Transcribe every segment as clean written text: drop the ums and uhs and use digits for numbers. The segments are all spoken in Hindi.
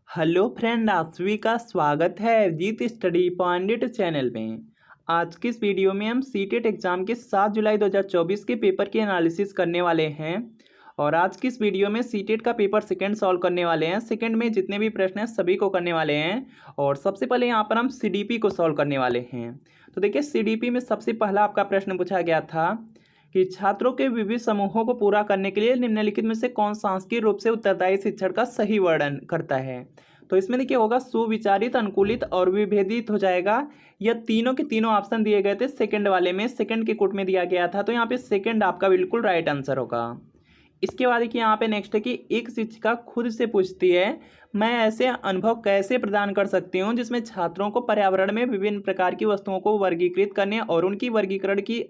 हेलो फ्रेंड, आप सभी का स्वागत है अवजीत स्टडी पॉइंट चैनल में। आज की इस वीडियो में हम सीटेट एग्जाम के 7 जुलाई 2024 के पेपर की एनालिसिस करने वाले हैं। और आज की इस वीडियो में सीटेट का पेपर सेकंड सॉल्व करने वाले हैं। सेकंड में जितने भी प्रश्न हैं सभी को करने वाले हैं। और सबसे पहले यहाँ पर हम सीडीपी को सॉल्व करने वाले हैं। तो देखिए, सीडीपी में सबसे पहला आपका प्रश्न पूछा गया था कि छात्रों के विविध समूहों को पूरा करने के लिए निम्नलिखित में से कौन सांख्यिकीय रूप से उत्तरदायी शिक्षण का सही वर्णन करता है। तो इसमें देखिए होगा सुविचारित, अनुकूलित और विभेदित हो जाएगा। यह तीनों के तीनों ऑप्शन दिए गए थे सेकंड वाले में, सेकंड के कोट में दिया गया था, तो यहाँ पे सेकंड आपका बिल्कुल राइट आंसर होगा। इसके बाद देखिए यहाँ पे नेक्स्ट है कि एक शिक्षिका खुद से पूछती है, मैं ऐसे अनुभव कैसे प्रदान कर सकती हूँ जिसमें छात्रों को पर्यावरण में विभिन्न प्रकार की वस्तुओं को वर्गीकृत करने और उनकी वर्गीकरण की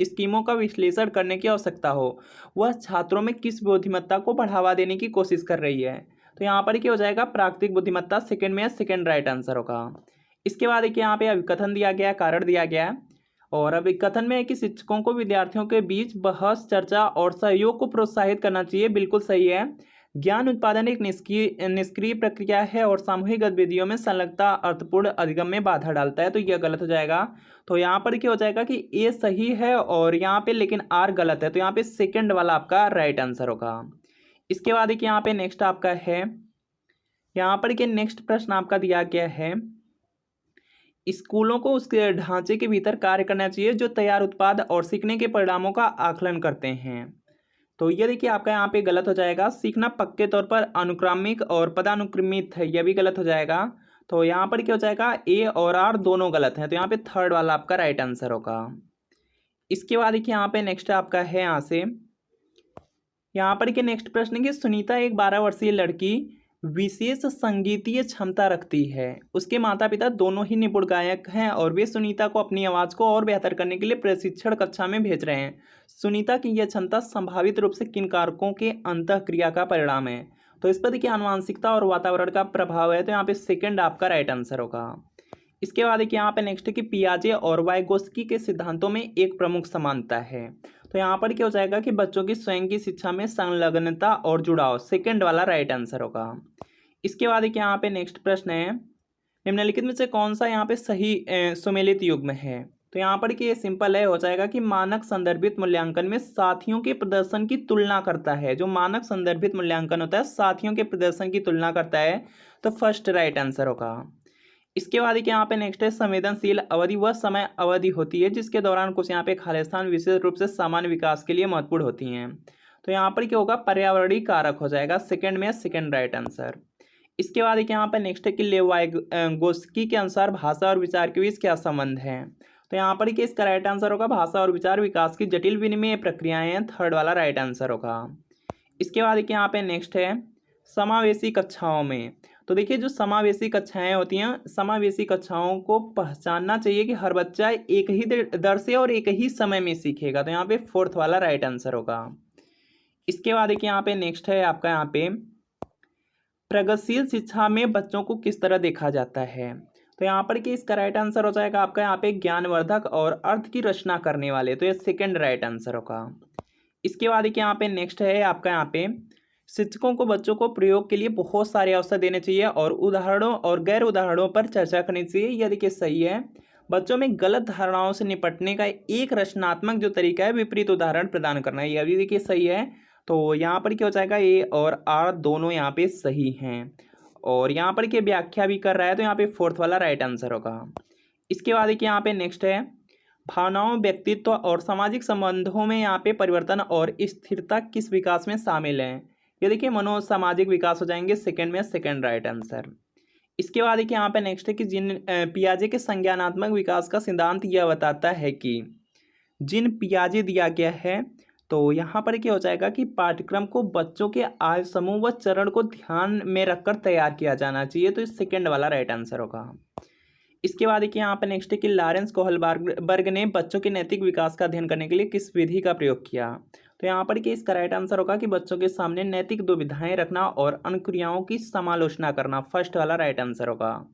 स्कीमों का विश्लेषण करने की आवश्यकता हो। वह छात्रों में किस बुद्धिमत्ता को बढ़ावा देने की कोशिश कर रही है। तो यहाँ पर क्या हो जाएगा, प्राकृतिक बुद्धिमत्ता सेकंड में, सेकंड राइट आंसर होगा। इसके बाद देखिए यहाँ पे अभिकथन दिया गया, कारण दिया गया। और अब एक कथन में है कि शिक्षकों को विद्यार्थियों के बीच बहस, चर्चा और सहयोग को प्रोत्साहित करना चाहिए, बिल्कुल सही है। ज्ञान उत्पादन एक निष्क्रिय प्रक्रिया है और सामूहिक गतिविधियों में संलग्नता अर्थपूर्ण अधिगम में बाधा डालता है, तो यह गलत हो जाएगा। तो यहाँ पर क्या हो जाएगा कि ए सही है और यहाँ पे लेकिन आर गलत है, तो यहाँ पे सेकंड वाला आपका राइट आंसर होगा। इसके बाद एक यहाँ पे नेक्स्ट आपका है, यहाँ पर के नेक्स्ट प्रश्न आपका दिया गया है, स्कूलों को उसके ढांचे के भीतर कार्य करना चाहिए जो तैयार उत्पाद और सीखने के परिणामों का आकलन करते हैं। तो ये देखिए आपका यहाँ पे गलत हो जाएगा। सीखना पक्के तौर पर अनुक्रमिक और पदानुक्रमित है, यह भी गलत हो जाएगा। तो यहाँ पर क्या हो जाएगा, ए और आर दोनों गलत हैं, तो यहाँ पे थर्ड वाला आपका राइट आंसर होगा। इसके बाद देखिए यहाँ पे नेक्स्ट आपका है, यहाँ पर के नेक्स्ट प्रश्न है कि सुनीता एक 12 वर्षीय लड़की विशेष संगीतीय क्षमता रखती है। उसके माता पिता दोनों ही निपुण गायक हैं और वे सुनीता को अपनी आवाज़ को और बेहतर करने के लिए प्रशिक्षण कक्षा में भेज रहे हैं। सुनीता की यह क्षमता संभावित रूप से किन कारकों के अंतःक्रिया का परिणाम है। तो इस पर देखिए आनुवंशिकता और वातावरण का प्रभाव है, तो यहाँ पे सेकंड आपका राइट आंसर होगा। इसके बाद देखिए यहाँ पे नेक्स्ट है कि पियाजे और वाइगोस्की के सिद्धांतों में एक प्रमुख समानता है। तो यहाँ पर क्या हो जाएगा कि बच्चों की स्वयं की शिक्षा में संलग्नता और जुड़ाव, सेकंड वाला राइट आंसर होगा। इसके बाद एक यहाँ पे नेक्स्ट प्रश्न है, निम्नलिखित में से कौन सा यहाँ पे सही सुमेलित युग्म है। तो यहाँ पर कि सिंपल है, हो जाएगा कि मानक संदर्भित मूल्यांकन में साथियों के प्रदर्शन की तुलना करता है। जो मानक संदर्भित मूल्यांकन होता है साथियों के प्रदर्शन की तुलना करता है, तो फर्स्ट राइट आंसर होगा। इसके बाद यहाँ पे नेक्स्ट है, संवेदनशील अवधि वह समय अवधि होती है जिसके दौरान कुछ यहाँ पे खालिस्तान विशेष रूप से सामान्य विकास के लिए महत्वपूर्ण होती हैं। तो यहाँ पर क्या होगा, पर्यावरणीय कारक हो जाएगा, सेकंड में, सेकंड राइट आंसर। इसके बाद एक यहाँ पर नेक्स्ट है कि लेवाइगोस्की के अनुसार भाषा और विचार के बीच क्या संबंध है। तो यहाँ पर इसका राइट आंसर होगा, भाषा और विचार विकास की जटिल विनिमय प्रक्रियाएं हैं, थर्ड वाला राइट आंसर होगा। इसके बाद एक यहाँ पे नेक्स्ट है, समावेशी कक्षाओं में। तो देखिए जो समावेशी कक्षाएं होती हैं, समावेशी कक्षाओं को पहचानना चाहिए कि हर बच्चा एक ही दर से और एक ही समय में सीखेगा, तो यहाँ पे फोर्थ वाला राइट आंसर होगा। इसके बाद एक यहाँ पे नेक्स्ट है आपका, यहाँ पे प्रगतिशील शिक्षा में बच्चों को किस तरह देखा जाता है। तो यहाँ पर कि इसका राइट आंसर हो जाएगा आपका यहाँ पे ज्ञानवर्धक और अर्थ की रचना करने वाले, तो ये सेकेंड राइट आंसर होगा। इसके बाद एक यहाँ पे नेक्स्ट है आपका, यहाँ पे शिक्षकों को बच्चों को प्रयोग के लिए बहुत सारे अवसर देने चाहिए और उदाहरणों और गैर उदाहरणों पर चर्चा करनी चाहिए, यह देखिए सही है। बच्चों में गलत धारणाओं से निपटने का एक रचनात्मक जो तरीका है विपरीत उदाहरण प्रदान करना है, यह भी देखिए सही है। तो यहाँ पर क्या हो जाएगा, ए और आर दोनों यहाँ पे सही हैं। और यहाँ पर क्या व्याख्या भी कर रहा है, तो यहाँ पे फोर्थ वाला राइट आंसर होगा। इसके बाद एक यहाँ पे नेक्स्ट है, भावनाओं, व्यक्तित्व और सामाजिक संबंधों में यहाँ पे परिवर्तन और स्थिरता किस विकास में शामिल है। ये देखिए मनोसामाजिक विकास हो जाएंगे, सेकंड में, सेकंड राइट आंसर। इसके बाद देखिए यहाँ पे नेक्स्ट है कि पियाजे के संज्ञानात्मक विकास का सिद्धांत यह बताता है कि जिन पियाजे दिया गया है, तो यहाँ पर क्या हो जाएगा कि पाठ्यक्रम को बच्चों के आयु समूह व चरण को ध्यान में रखकर तैयार किया जाना चाहिए, तो इस सेकंड वाला राइट आंसर होगा। इसके बाद देखिए यहाँ पर नेक्स्ट है कि लॉरेंस कोहलबर्ग ने बच्चों के नैतिक विकास का अध्ययन करने के लिए किस विधि का प्रयोग किया। तो यहाँ पर कि इसका राइट आंसर होगा कि बच्चों के सामने नैतिक दुविधाएं रखना और अनुक्रियाओं की समालोचना करना, फर्स्ट वाला राइट आंसर होगा।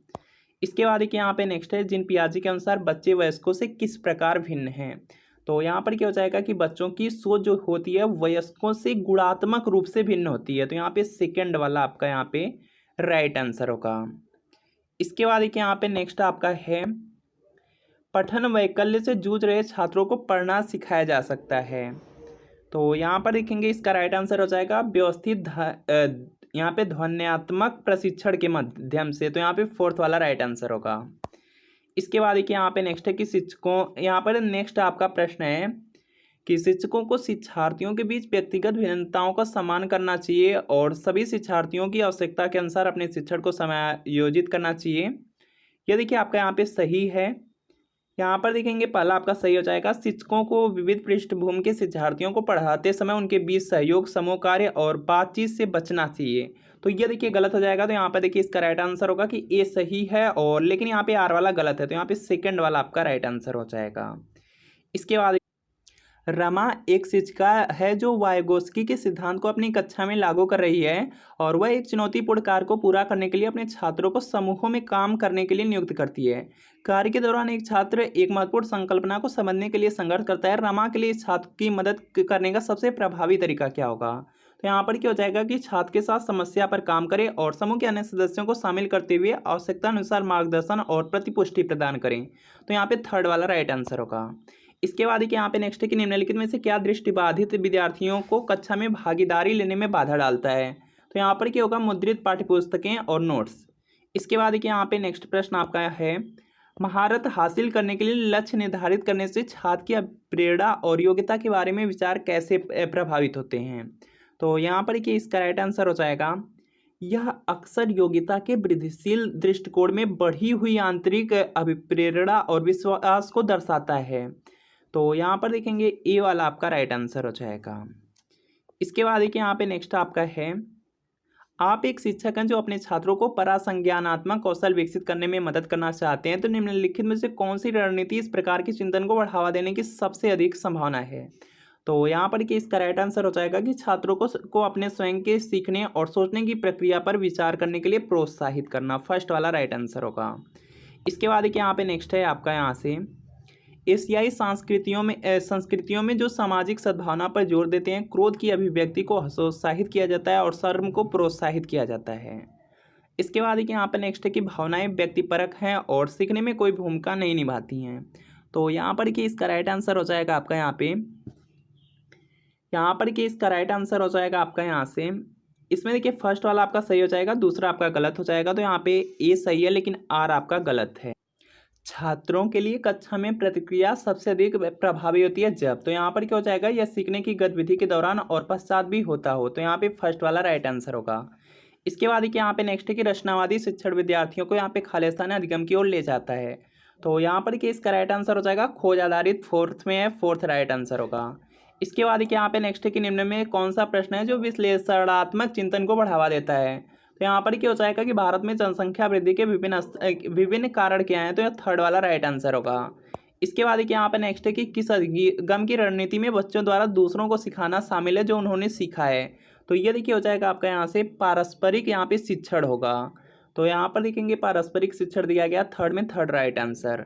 इसके बाद देखिए यहाँ पे नेक्स्ट है, जिन पियाजे के अनुसार बच्चे वयस्कों से किस प्रकार भिन्न हैं। तो यहाँ पर क्या हो जाएगा कि बच्चों की सोच जो होती है वयस्कों से गुणात्मक रूप से भिन्न होती है, तो यहाँ पे सेकंड वाला आपका यहाँ पे राइट आंसर होगा। इसके बाद देखिए यहाँ पे नेक्स्ट आपका है, पठन वैकल्य से जूझ रहे छात्रों को पढ़ना सिखाया जा सकता है। तो यहाँ पर देखेंगे इसका राइट आंसर हो जाएगा व्यवस्थित यहाँ पे ध्वन्यात्मक प्रशिक्षण के माध्यम से। तो यहाँ पे फोर्थ वाला राइट आंसर होगा। इसके बाद देखिए यहाँ पे नेक्स्ट है कि शिक्षकों, यहाँ पर नेक्स्ट आपका प्रश्न है कि शिक्षकों को शिक्षार्थियों के बीच व्यक्तिगत भिन्नताओं का सम्मान करना चाहिए और सभी शिक्षार्थियों की आवश्यकता के अनुसार अपने शिक्षण को समायोजित करना चाहिए। यह देखिए आपका यहाँ पे सही है। यहाँ पर देखेंगे पहला आपका सही हो जाएगा, शिक्षकों को विविध पृष्ठभूमि के शिक्षार्थियों को पढ़ाते समय उनके बीच सहयोग, समूह कार्य और बातचीत से बचना चाहिए। तो ये देखिए गलत हो जाएगा। तो यहाँ पर देखिए इसका राइट आंसर होगा कि ए सही है, और लेकिन यहाँ पे आर वाला गलत है। तो यहाँ पे सेकंड वाला आपका राइट आंसर हो जाएगा। इसके बाद रमा एक शिक्षिका है जो वाइगोत्स्की के सिद्धांत को अपनी कक्षा में लागू कर रही है और वह एक चुनौतीपूर्ण कार्य को पूरा करने के लिए अपने छात्रों को समूहों में काम करने के लिए नियुक्त करती है। कार्य के दौरान एक छात्र एक महत्वपूर्ण संकल्पना को समझने के लिए संघर्ष करता है। रमा के लिए छात्र की मदद करने का सबसे प्रभावी तरीका क्या होगा? तो यहाँ पर क्या हो जाएगा कि छात्र के साथ समस्या पर काम करें और समूह के अन्य सदस्यों को शामिल करते हुए आवश्यकता अनुसार मार्गदर्शन और प्रतिपुष्टि प्रदान करें। तो यहाँ पे थर्ड वाला राइट आंसर होगा। इसके बाद यहाँ पे नेक्स्ट है कि निम्नलिखित में से क्या दृष्टिबाधित विद्यार्थियों को कक्षा में भागीदारी लेने में बाधा डालता है? तो यहाँ पर क्या होगा, मुद्रित पाठ्यपुस्तकें और नोट्स। इसके बाद यहाँ पे नेक्स्ट प्रश्न आपका है, महारत हासिल करने के लिए लक्ष्य निर्धारित करने से छात्र की प्रेरणा और योग्यता के बारे में विचार कैसे प्रभावित होते हैं? तो यहाँ पर कि इसका राइट आंसर हो जाएगा, यह अक्सर योग्यता के वृद्धिशील दृष्टिकोण में बढ़ी हुई आंतरिक अभिप्रेरणा और विश्वास को दर्शाता है। तो यहाँ पर देखेंगे ए वाला आपका राइट आंसर हो जाएगा। इसके बाद देखिए यहाँ पे नेक्स्ट आपका है, आप एक शिक्षक हैं जो अपने छात्रों को परासंज्ञानात्मक कौशल विकसित करने में मदद करना चाहते हैं, तो निम्नलिखित में से कौन सी रणनीति इस प्रकार के चिंतन को बढ़ावा देने की सबसे अधिक संभावना है? तो यहाँ पर कि इसका राइट आंसर हो जाएगा कि छात्रों को अपने स्वयं के सीखने और सोचने की प्रक्रिया पर विचार करने के लिए प्रोत्साहित करना। फर्स्ट वाला राइट आंसर होगा। इसके बाद देखिए यहाँ पे नेक्स्ट है आपका, यहाँ से एशियाई संस्कृतियों में जो सामाजिक सद्भावना पर जोर देते हैं, क्रोध की अभिव्यक्ति को हतोत्साहित किया जाता है और शर्म को प्रोत्साहित किया जाता है। इसके बाद देखिए यहाँ पर नेक्स्ट है कि भावनाएं व्यक्तिपरक हैं और सीखने में कोई भूमिका नहीं निभाती हैं। तो यहाँ पर कि इसका राइट आंसर हो जाएगा आपका यहाँ पर कि इसका राइट आंसर हो जाएगा आपका यहाँ से, इसमें देखिए फर्स्ट वाला आपका सही हो जाएगा, दूसरा आपका गलत हो जाएगा। तो यहाँ पे ए सही है लेकिन आर आपका गलत है। छात्रों के लिए कक्षा में प्रतिक्रिया सबसे अधिक प्रभावी होती है जब, तो यहाँ पर क्या हो जाएगा, यह सीखने की गतिविधि के दौरान और पश्चात भी होता हो। तो यहाँ पे फर्स्ट वाला राइट आंसर होगा। इसके बाद देखिए यहाँ पे नेक्स्ट है कि रचनावादी शिक्षण विद्यार्थियों को यहाँ पे खालिस्तान अधिगम की ओर ले जाता है। तो यहाँ पर कि इसका राइट आंसर हो जाएगा खोज आधारित, फोर्थ में है, फोर्थ राइट आंसर होगा। इसके बाद देखिए यहाँ पे नेक्स्ट है कि निम्न में कौन सा प्रश्न है जो विश्लेषणात्मक चिंतन को बढ़ावा देता है? तो यहाँ पर क्या हो जाएगा कि भारत में जनसंख्या वृद्धि के विभिन्न कारण क्या हैं? तो यह थर्ड वाला राइट आंसर होगा। इसके बाद यहाँ पर नेक्स्ट है कि किस गम की रणनीति में बच्चों द्वारा दूसरों को सिखाना शामिल है जो उन्होंने सीखा है? तो ये देखिए हो जाएगा आपका यहाँ से पारस्परिक यहाँ पे शिक्षण होगा। तो यहाँ पर देखेंगे पारस्परिक शिक्षण दिया गया थर्ड में, थर्ड राइट आंसर।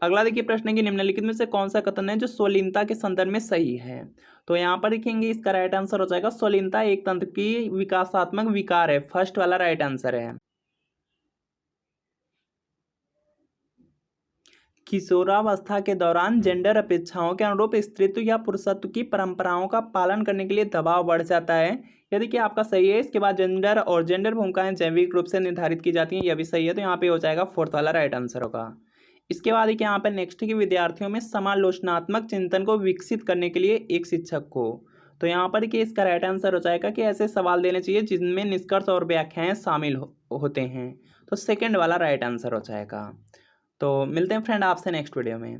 अगला देखिए प्रश्न है कि निम्नलिखित में से कौन सा कथन है जो स्वलीनता के संदर्भ में सही है? तो यहाँ पर देखेंगे इसका राइट आंसर हो जाएगा, स्वलीनता एक तंत्र की विकासात्मक विकार है। फर्स्ट वाला राइट आंसर है। किशोरावस्था के दौरान जेंडर अपेक्षाओं के अनुरूप स्त्रीत्व या पुरुषत्व की परंपराओं का पालन करने के लिए दबाव बढ़ जाता है। यदि कि आपका सही है। इसके बाद जेंडर और जेंडर भूमिकाएं जैविक रूप से निर्धारित की जाती हैं, यह भी सही है। तो यहाँ पे हो जाएगा फोर्थ वाला राइट आंसर होगा। इसके बाद एक यहाँ पर नेक्स्ट है कि विद्यार्थियों में समालोचनात्मक चिंतन को विकसित करने के लिए एक शिक्षक को, तो यहाँ पर कि इसका राइट आंसर हो जाएगा कि ऐसे सवाल देने चाहिए जिनमें निष्कर्ष और व्याख्याएं शामिल होते हैं। तो सेकंड वाला राइट आंसर हो जाएगा। तो मिलते हैं फ्रेंड आपसे नेक्स्ट वीडियो में।